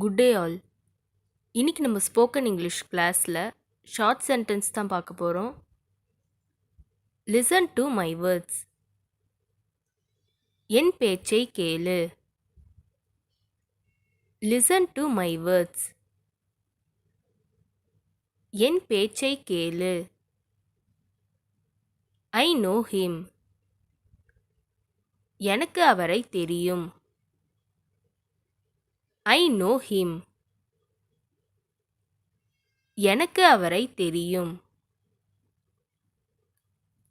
Good day all. இன்னைக்கு நம்ம spoken English கிளாஸில் ஷார்ட் சென்டென்ஸ் தான் பார்க்க போகிறோம். Listen to my words. என் பேச்சை கேளு. Listen to my words. என் பேச்சை கேளு. I know him. எனக்கு அவரை தெரியும். I know him. எனக்கு அவரை தெரியும்.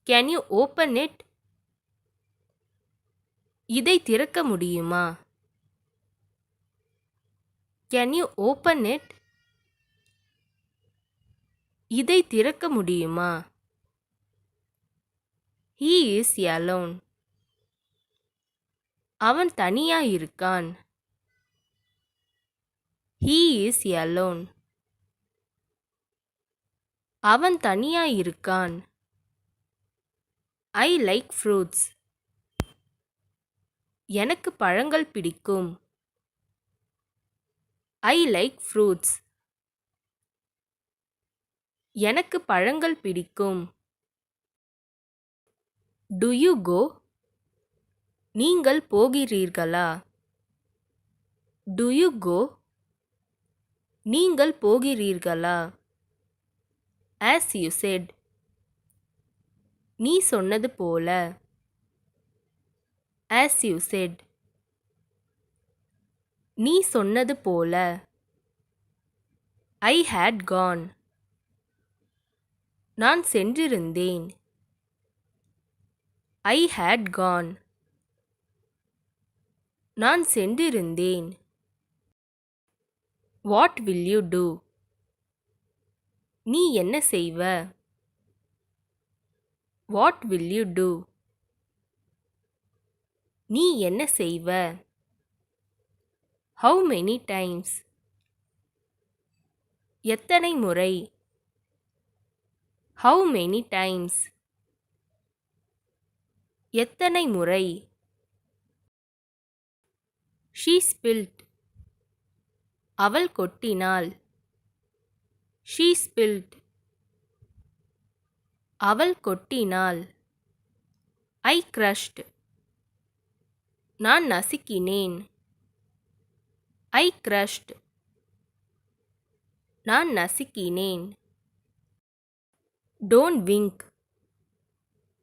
Can you open it? இதை திறக்க முடியுமா? Can you open it? இதை திறக்க முடியுமா? He is alone. அவன் தனியா இருக்கான். He is alone. அவன் தனியா இருக்கான். I like fruits. எனக்கு பழங்கள் பிடிக்கும். I like fruits. எனக்கு பழங்கள் பிடிக்கும். Do you go? நீங்கள் போகிறீர்களா? Do you go? நீங்கள் போகிறீர்களா? As you said. நீ சொன்னது போல. As you said. நீ சொன்னது போல. I had gone. நான் சென்றிருந்தேன். I had gone. நான் சென்றிருந்தேன். What will you do? நீ என்ன செய்வ? What will you do? நீ என்ன செய்வ? How many times? எத்தனை முறை? How many times? எத்தனை முறை? She spilled. அவள் கொட்டினாள். She spilled. அவள் கொட்டினாள். I crushed. நான் நசுக்கினேன். I crushed. நான் நசுக்கினேன். Don't wink.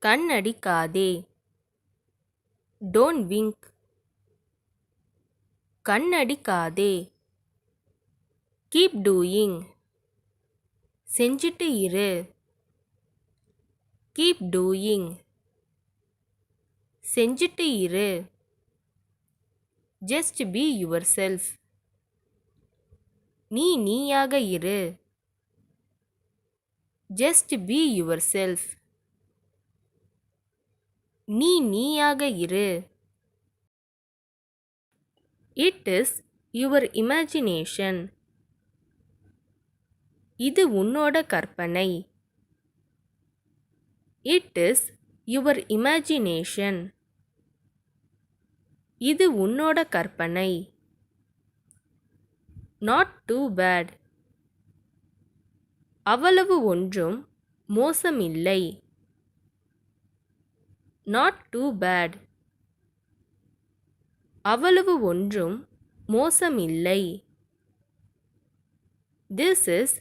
கண்ணடிக்காதே. Don't wink. கண்ணடிக்காதே. Keep doing. செஞ்சிட்டு இரு. Keep doing. செஞ்சிட்டு இரு. Just be yourself. நீ நீயாக இரு. Just be yourself. நீ நீயாக இரு. It is your imagination. இது உன்னோட கற்பனை. It is your imagination. இது உன்னோட கற்பனை. Not too bad. அவ்வளவு ஒன்றும் மோசமில்லை. Not too bad. அவ்வளவு ஒன்றும் மோசமில்லை. This is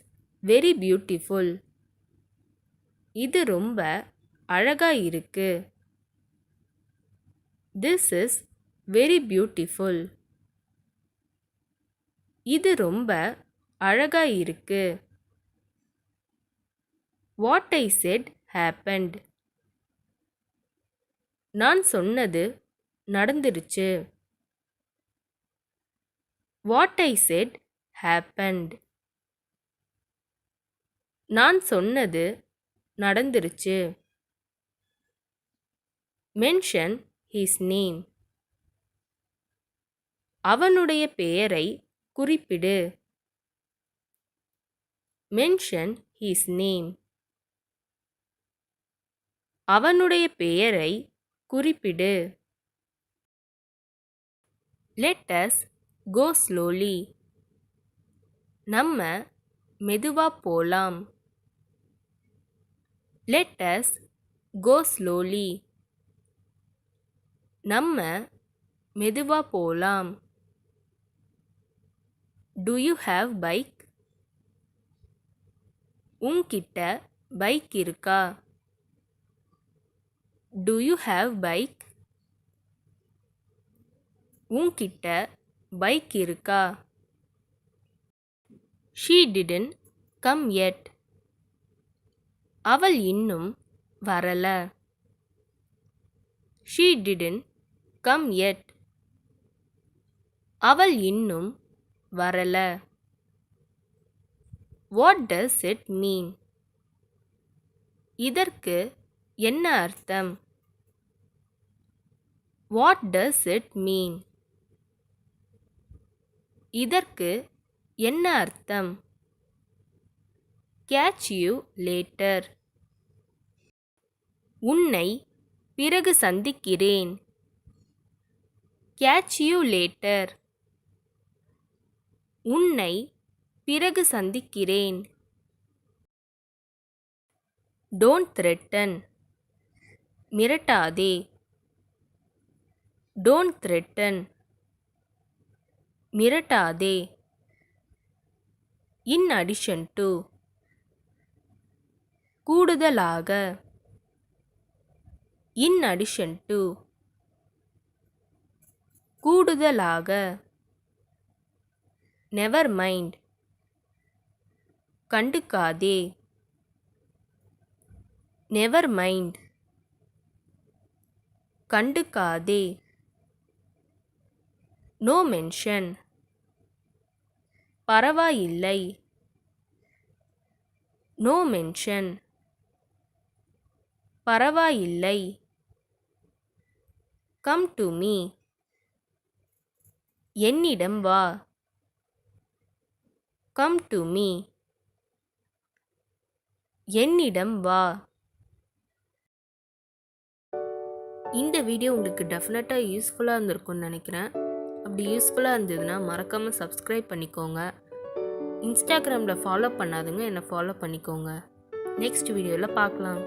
very beautiful. இது ரொம்ப அழகா இருக்கு. This is very beautiful. இது ரொம்ப அழகா இருக்கு. What I said happened. நான் சொன்னது நடந்துருச்சு. What I said happened. நான் சொன்னது நடந்துருச்சு. Mention his name. அவனுடைய பெயரை குறிப்பிடு. Mention his name. அவனுடைய பெயரை குறிப்பிடு. Let us go slowly. நம்ம மெதுவா போலாம். Let us go slowly. நம்ம மெதுவா போலாம். Do you have bike? உன்கிட்ட பைக் இருக்கா? Do you have bike? உன்கிட்ட பைக் இருக்கா? She didn't come yet. அவள் இன்னும் வரல. She didn't come yet. அவள் இன்னும் வரல. What does it mean? இதற்கு என்ன அர்த்தம்? What does it mean? இதற்கு என்ன அர்த்தம்? Catch you later. உன்னை பிறகு சந்திக்கிறேன். Catch you later. உன்னை பிறகு சந்திக்கிறேன். Don't threaten. மிரட்டாதே. Don't threaten. மிரட்டாதே. In addition to. கூடுதலாக. In addition to. கூடுதலாக. Never mind. கண்டுக்காதே. Never mind. கண்டுக்காதே. No mention. பரவாயில்லை. No mention. பரவாயில்லை. Come to me. என்னிடம் வா. Come to me. என்னிடம் வா. இந்த வீடியோ உங்களுக்கு டெஃபினட்டாக யூஸ்ஃபுல்லாக இருந்திருக்கும்னு நினைக்கிறேன். அப்படி யூஸ்ஃபுல்லாக இருந்ததுன்னா மறக்காமல் சப்ஸ்கிரைப் பண்ணிக்கோங்க. இன்ஸ்டாகிராமில் ஃபாலோ பண்ணாதுங்க என்னை ஃபாலோ பண்ணிக்கோங்க. நெக்ஸ்ட் வீடியோவில் பார்க்கலாம்.